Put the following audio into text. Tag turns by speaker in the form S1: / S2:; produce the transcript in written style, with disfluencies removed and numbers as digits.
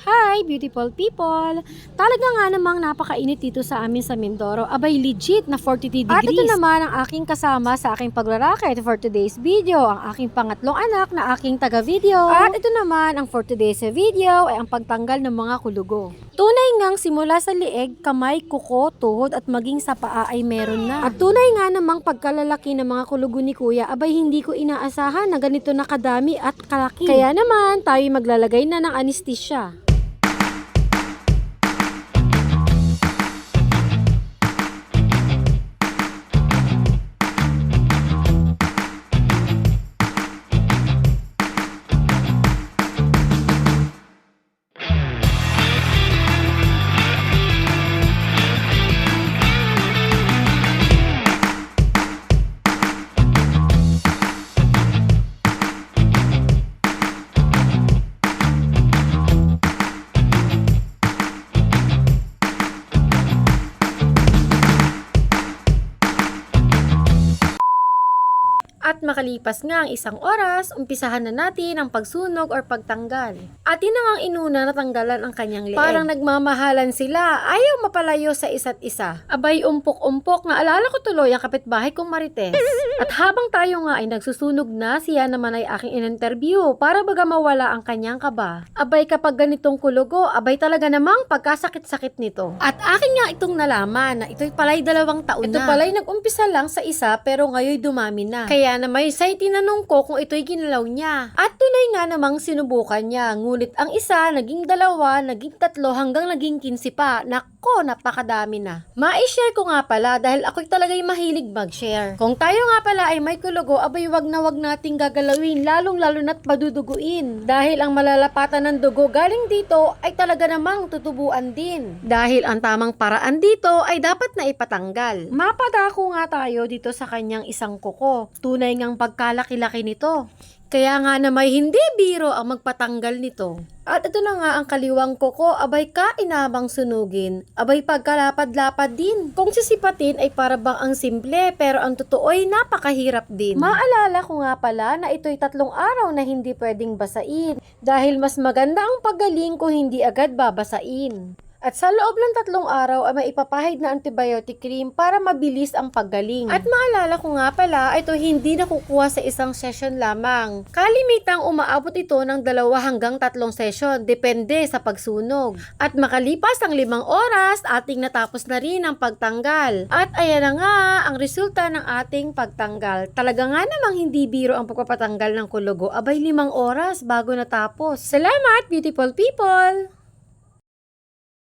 S1: Hi, beautiful people! Talaga nga namang napakainit dito sa amin sa Mindoro. Abay, legit na 43 degrees. At ito naman ang aking kasama sa aking pagrarakit for today's video, ang aking pangatlong anak na aking taga-video. At ito naman ang for today's video ay ang pagtanggal ng mga kulugo. Tunay ngang simula sa lieg, kamay, kuko, tuhod at maging sa paa ay meron na. At tunay nga namang pagkalalaki ng mga kulugo ni Kuya, abay hindi ko inaasahan na ganito na kadami at kalaki. Kaya naman tayo maglalagay na ng anesthesia. At makalipas nga ang isang oras, umpisahan na natin ang pagsunog or pagtanggal. Atin na ngang inuna na tanggalan ang kanyang leeg. Parang nagmamahalan sila, ayaw mapalayo sa isa't isa. Abay, umpok-umpok, naalala ko tuloy ang kapitbahay kong Marites. At habang tayo nga ay nagsusunog na, siya naman ay aking in-interview para baga mawala ang kanyang kaba. Abay, kapag ganitong kulugo, abay talaga namang pagkasakit-sakit nito. At akin nga itong nalaman na ito'y palay 2 taon na. Ito palay nag-umpisa lang sa isa pero ngayon dumami na. Kaya na may say tinanong ko kung ito'y ginalaw niya. At tunay nga namang sinubukan niya. Ngunit ang isa, naging 2, naging 3, hanggang naging 15 pa. Nako, napakadami na. Ma-share ko nga pala dahil ako'y talaga'y mahilig mag-share. Kung tayo nga pala ay may kulugo, abay wag na wag nating gagalawin, lalong-lalo na't paduduguin. Dahil ang malalapatan ng dugo galing dito ay talaga namang tutubuan din. Dahil ang tamang paraan dito ay dapat na ipatanggal. Mapadako nga tayo dito sa kanyang isang kuko. Tunay ngang pagkalaki-laki nito. Kaya nga na may hindi biro ang magpatanggal nito. At ito na nga ang kaliwang kuko, abay kainamang sunugin, abay pagkalapad-lapad din. Kung sisipatin ay para bang ang simple, pero ang totoo ay napakahirap din. Maalala ko nga pala na ito'y 3 araw na hindi pwedeng basain, dahil mas maganda ang paggaling kung hindi agad babasain. At sa loob ng 3 araw ay may ipapahid na antibiotic cream para mabilis ang paggaling. At maalala ko nga pala, ito hindi nakukuha sa isang session lamang. Kalimitang umaabot ito ng 2 hanggang 3 session, depende sa pagsunog. At makalipas ang 5 oras, ating natapos na rin ang pagtanggal. At ayan na nga ang resulta ng ating pagtanggal. Talaga nga namang hindi biro ang pagpapatanggal ng kulugo, abay 5 oras bago natapos. Salamat, beautiful people!